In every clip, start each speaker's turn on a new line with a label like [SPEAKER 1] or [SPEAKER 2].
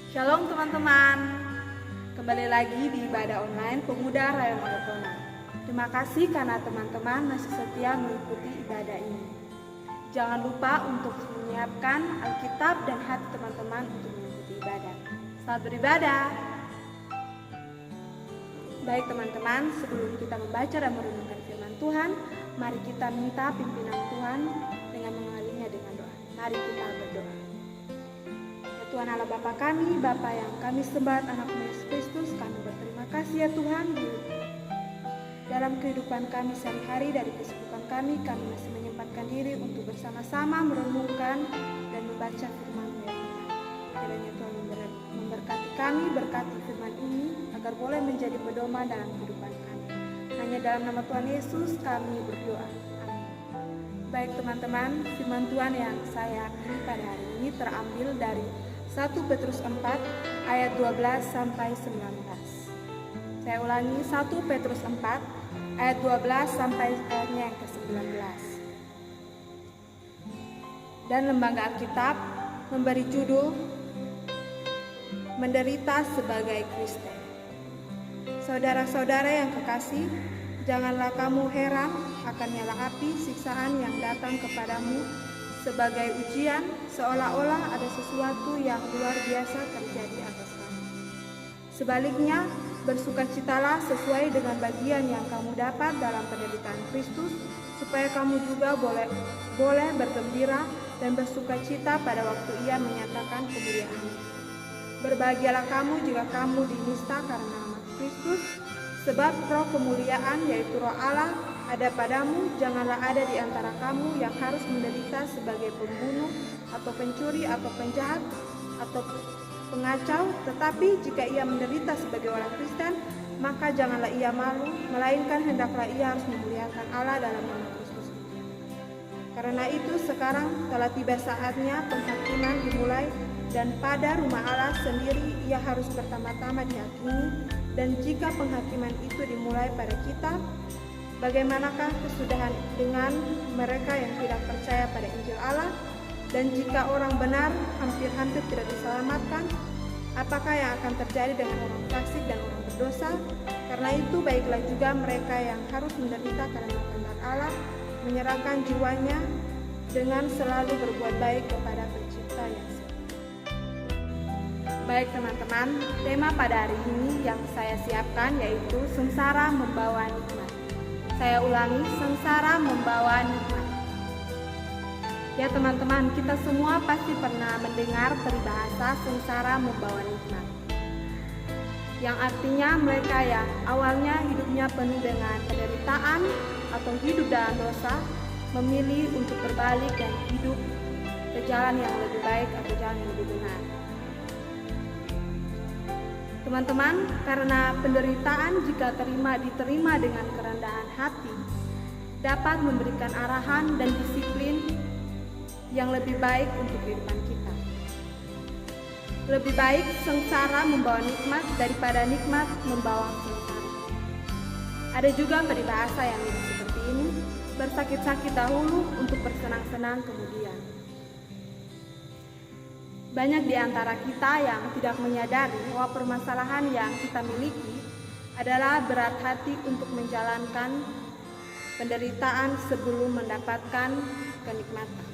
[SPEAKER 1] Shalom teman-teman, kembali lagi di ibadah online Pemuda Rayon Ortona. Terima kasih karena teman-teman masih setia mengikuti ibadah ini. Jangan lupa untuk menyiapkan Alkitab dan hati teman-teman untuk mengikuti ibadah. Selamat beribadah. Baik teman-teman, sebelum kita membaca dan merenungkan firman Tuhan, mari kita minta pimpinan Tuhan dengan mengalinya dengan doa. Mari kita berdoa. Tuhan Allah Bapa kami, Bapa yang kami sembah, anak-Mu Yesus Kristus, kami berterima kasih ya Tuhan dalam kehidupan kami sehari-hari, dari kesibukan kami masih menyempatkan diri untuk bersama-sama merenungkan dan membaca firman-Mu ya Tuhan. Kiranya Tuhan memberkati kami, berkati firman ini agar boleh menjadi pedoman dalam kehidupan kami. Hanya dalam nama Tuhan Yesus kami berdoa. Amin. Baik teman-teman, firman Tuhan yang saya pilih pada hari ini terambil dari 1 Petrus 4 ayat 12 sampai 19. Saya ulangi, 1 Petrus 4 ayat 12 sampai ayatnya yang ke-19. Dan Lembaga Alkitab memberi judul Menderita sebagai Kristen. Saudara-saudara yang kekasih, janganlah kamu heran akan nyala api siksaan yang datang kepadamu sebagai ujian, seolah-olah ada sesuatu yang luar biasa terjadi atas kamu. Sebaliknya, bersukacitalah sesuai dengan bagian yang kamu dapat dalam penderitaan Kristus, supaya kamu juga boleh bergembira dan bersukacita pada waktu Ia menyatakan kemuliaan. Berbahagialah kamu jika kamu dinista karena nama Kristus, sebab roh kemuliaan yaitu roh Allah ada padamu. Janganlah ada di antara kamu yang harus menderita sebagai pembunuh atau pencuri atau penjahat atau pengacau, tetapi jika ia menderita sebagai orang Kristen, maka janganlah ia malu, melainkan hendaklah ia harus memuliakan Allah dalam nama Kristus. Karena itu sekarang telah tiba saatnya penghakiman dimulai, dan pada rumah Allah sendiri ia harus pertama-tama dihakimi. Dan jika penghakiman itu dimulai pada kita, bagaimanakah kesudahan dengan mereka yang tidak percaya pada Injil Allah? Dan jika orang benar hampir-hampir tidak diselamatkan, apakah yang akan terjadi dengan orang fasik dan orang berdosa? Karena itu baiklah juga mereka yang harus menderita karena kehendak Allah, menyerahkan jiwanya dengan selalu berbuat baik kepada Pencipta yang setia. Baik teman-teman, tema pada hari ini yang saya siapkan yaitu sengsara membawa nikmat. Saya ulangi, sengsara membawa nikmat. Ya teman-teman, kita semua pasti pernah mendengar peribahasa sengsara membawa nikmat, yang artinya mereka yang awalnya hidupnya penuh dengan penderitaan atau hidup dalam dosa, memilih untuk berbalik dan hidup ke jalan yang lebih baik atau jalan yang lebih benar. Teman-teman, karena penderitaan jika diterima dengan kerendahan hati, dapat memberikan arahan dan disiplin yang lebih baik untuk kehidupan kita. Lebih baik sengsara membawa nikmat daripada nikmat membawa sengsara. Ada juga peribahasa yang seperti ini, bersakit-sakit dahulu untuk bersenang-senang kemudian. Banyak di antara kita yang tidak menyadari bahwa permasalahan yang kita miliki adalah berat hati untuk menjalankan penderitaan sebelum mendapatkan kenikmatan.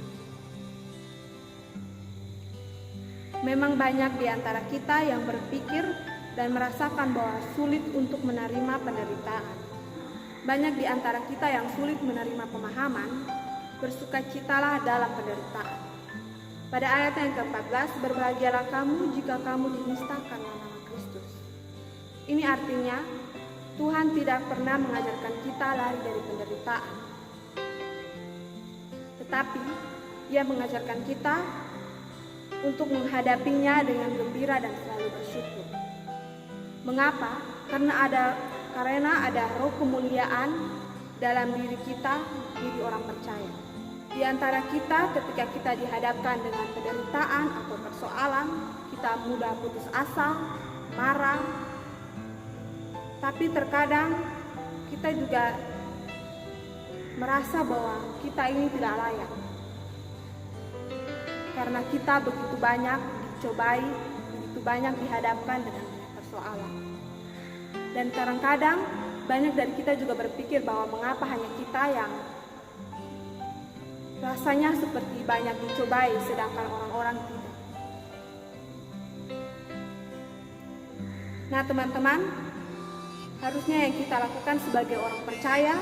[SPEAKER 1] Memang banyak di antara kita yang berpikir dan merasakan bahwa sulit untuk menerima penderitaan. Banyak di antara kita yang sulit menerima pemahaman, bersukacitalah dalam penderitaan. Pada ayat yang ke-14, berbahagialah kamu jika kamu dinista karena nama Kristus. Ini artinya Tuhan tidak pernah mengajarkan kita lari dari penderitaan, tetapi Ia mengajarkan kita untuk menghadapinya dengan gembira dan selalu bersyukur. Mengapa? Karena ada roh kemuliaan dalam diri kita, diri orang percaya. Di antara kita, ketika kita dihadapkan dengan penderitaan atau persoalan, kita mudah putus asa, marah. Tapi terkadang kita juga merasa bahwa kita ini tidak layak. Karena kita begitu banyak dicobai, begitu banyak dihadapkan dengan persoalan. Dan kadang-kadang banyak dari kita juga berpikir bahwa mengapa hanya kita yang rasanya seperti banyak dicobai sedangkan orang-orang tidak. Nah teman-teman, harusnya yang kita lakukan sebagai orang percaya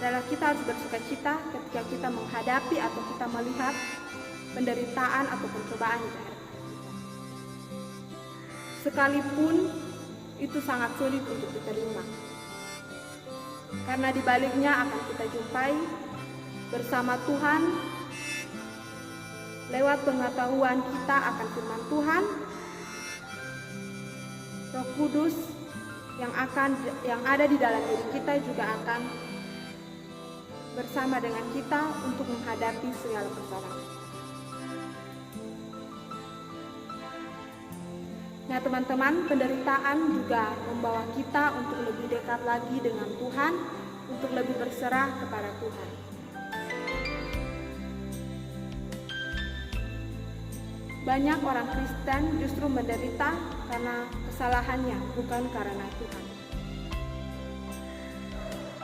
[SPEAKER 1] adalah kita harus bersukacita ketika kita menghadapi atau kita melihat penderitaan atau pencobaan di daerah kita. Sekalipun itu sangat sulit untuk diterima. Karena di baliknya akan kita jumpai bersama Tuhan lewat pengetahuan kita akan firman Tuhan, Roh Kudus yang ada di dalam diri kita juga akan bersama dengan kita untuk menghadapi segala persoalan. Nah teman-teman, penderitaan juga membawa kita untuk lebih dekat lagi dengan Tuhan, untuk lebih berserah kepada Tuhan. Banyak orang Kristen justru menderita karena kesalahannya, bukan karena Tuhan.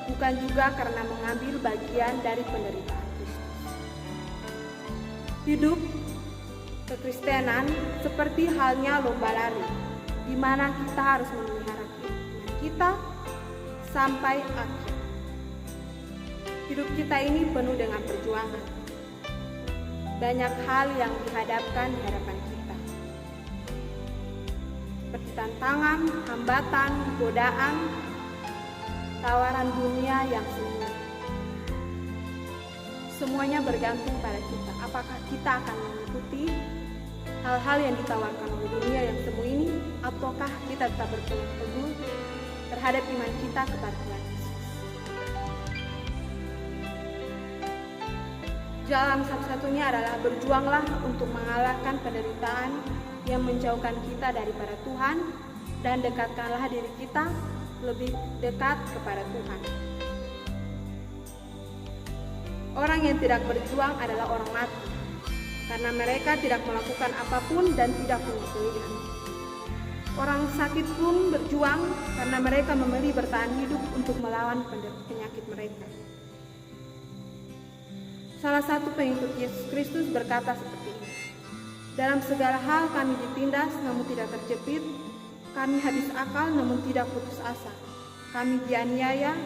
[SPEAKER 1] Bukan juga karena mengambil bagian dari penderitaan Kristus. Hidup kekristenan seperti halnya lomba lari, di mana kita harus memelihara iman kita sampai akhir. Hidup kita ini penuh dengan perjuangan. Banyak hal yang dihadapkan di hadapan kita, seperti tantangan, hambatan, godaan, tawaran dunia yang semu. Semuanya bergantung pada kita. Apakah kita akan mengikuti hal-hal yang ditawarkan oleh dunia yang semu ini, ataukah kita tetap berpegang teguh terhadap iman kita kepada Tuhan Yesus. Jalan satu-satunya adalah berjuanglah untuk mengalahkan penderitaan yang menjauhkan kita daripada Tuhan, dan dekatkanlah diri kita lebih dekat kepada Tuhan. Orang yang tidak berjuang adalah orang mati, karena mereka tidak melakukan apapun dan tidak punya pilihan. Orang sakit pun berjuang karena mereka memilih bertahan hidup untuk melawan penyakit mereka. Salah satu pengikut Yesus Kristus berkata seperti ini, "Dalam segala hal kami ditindas namun tidak terjepit, kami habis akal namun tidak putus asa, kami dianiaya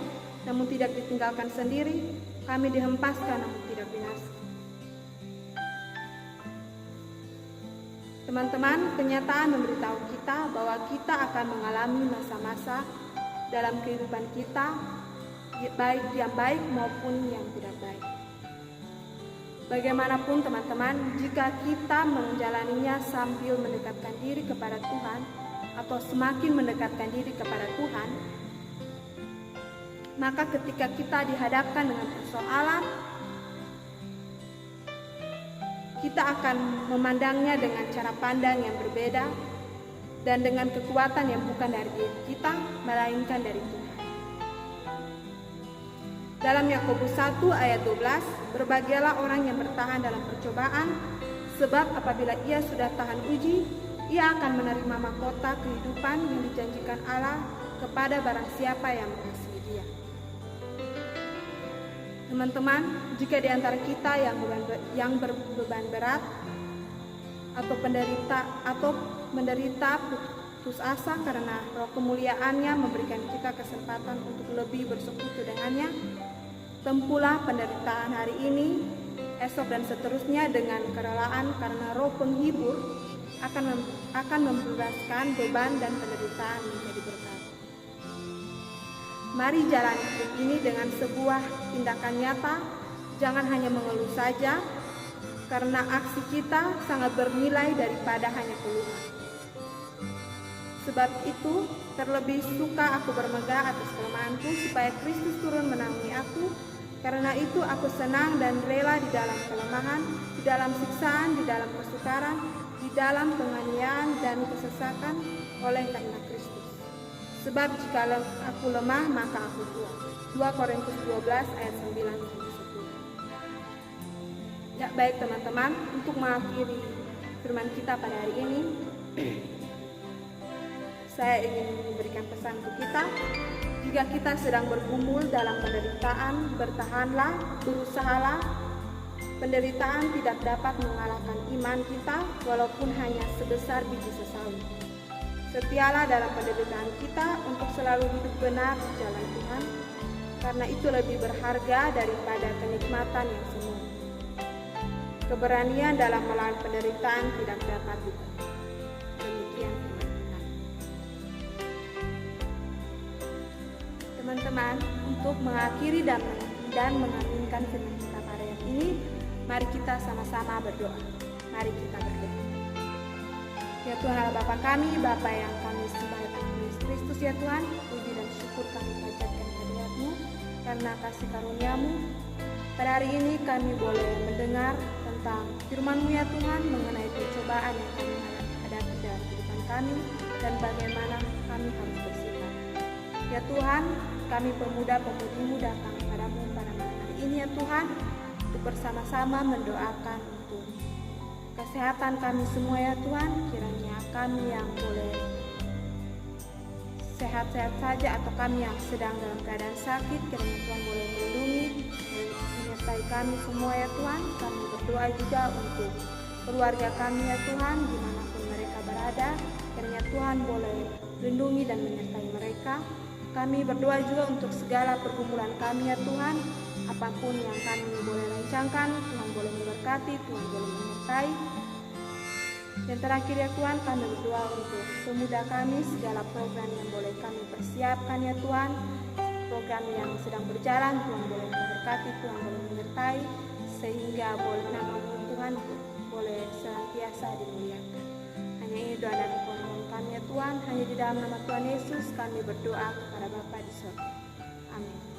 [SPEAKER 1] namun tidak ditinggalkan sendiri, kami dihempaskan namun tidak binasa." Teman-teman, kenyataan memberitahu kita bahwa kita akan mengalami masa-masa dalam kehidupan kita, baik yang baik maupun yang tidak baik. Bagaimanapun teman-teman, jika kita menjalaninya sambil mendekatkan diri kepada Tuhan atau semakin mendekatkan diri kepada Tuhan, maka ketika kita dihadapkan dengan persoalan, kita akan memandangnya dengan cara pandang yang berbeda dan dengan kekuatan yang bukan dari diri kita, melainkan dari Tuhan. Dalam Yakobus 1 ayat 12, "Berbahagialah orang yang bertahan dalam percobaan, sebab apabila ia sudah tahan uji, ia akan menerima mahkota kehidupan yang dijanjikan Allah kepada barang siapa yang mengasihi Dia." Teman-teman, jika di antara kita yang berbeban berat atau menderita putus asa karena Roh kemuliaannya memberikan kita kesempatan untuk lebih bersekutu dengannya, tempuhlah penderitaan hari ini, esok dan seterusnya dengan kerelaan, karena Roh penghibur akan membebaskan beban dan penderitaan menjadi berkat. Mari jalani hidup ini dengan sebuah tindakan nyata, jangan hanya mengeluh saja, karena aksi kita sangat bernilai daripada hanya keluhan. Sebab itu, terlebih suka aku bermegah atas kelemahanku, supaya Kristus turun menaungi aku. Karena itu aku senang dan rela di dalam kelemahan, di dalam siksaan, di dalam kesukaran, di dalam penganiayaan dan kesesakan oleh karena Kristus. Sebab jika aku lemah, maka aku kuat. 2 Korintus 12 ayat 9-10. Ya, baik teman-teman, untuk mengakhiri firman kita pada hari ini, saya ingin memberikan pesan untuk kita. Jika kita sedang bergumul dalam penderitaan, bertahanlah, berusahalah. Penderitaan tidak dapat mengalahkan iman kita walaupun hanya sebesar biji sesawi. Setialah dalam penderitaan kita untuk selalu hidup benar di jalan Tuhan, karena itu lebih berharga daripada kenikmatan yang semu. Keberanian dalam melawan penderitaan tidak dapat dibeli. Demikian firman Tuhan. Teman-teman, untuk mengakhiri dan mengaminkan firman kita pada yang ini, mari kita sama-sama berdoa. Mari kita berdoa. Ya Tuhan Allah Bapa kami, Bapa yang kami sembah dalam Yesus Kristus, ya Tuhan, puji dan syukur kami panjatkan kehadirat-Mu karena kasih karunia-Mu. Pada hari ini kami boleh mendengar tentang firman-Mu, ya Tuhan, mengenai pencobaan yang kami hadapi dalam kehidupan kami dan bagaimana kami harus bersikap. Ya Tuhan, kami pemuda-pemudi-Mu datang kepadamu pada malam hari ini, ya Tuhan, untuk bersama-sama mendoakan untuk kesehatan kami semua, ya Tuhan. Kiranya kami yang boleh sehat-sehat saja atau kami yang sedang dalam keadaan sakit, kiranya Tuhan boleh melindungi dan menyertai kami semua, ya Tuhan. Kami berdoa juga untuk keluarga kami, ya Tuhan, dimanapun mereka berada, kiranya Tuhan boleh lindungi dan menyertai mereka. Kami berdoa juga untuk segala pergumulan kami, ya Tuhan. Apapun yang kami boleh rancangkan, Tuhan boleh memberkati, Tuhan boleh menyertai. Dan terakhir, ya Tuhan, kami berdoa untuk pemuda kami, segala program yang boleh kami persiapkan, ya Tuhan. Program yang sedang berjalan, Tuhan boleh memberkati, Tuhan boleh menyertai, sehingga boleh nama Tuhan boleh senantiasa dimuliakan. Hanya ini doa dan permohonan kami, ya Tuhan. Hanya di dalam nama Tuhan Yesus kami berdoa kepada Bapa di surga. Amin.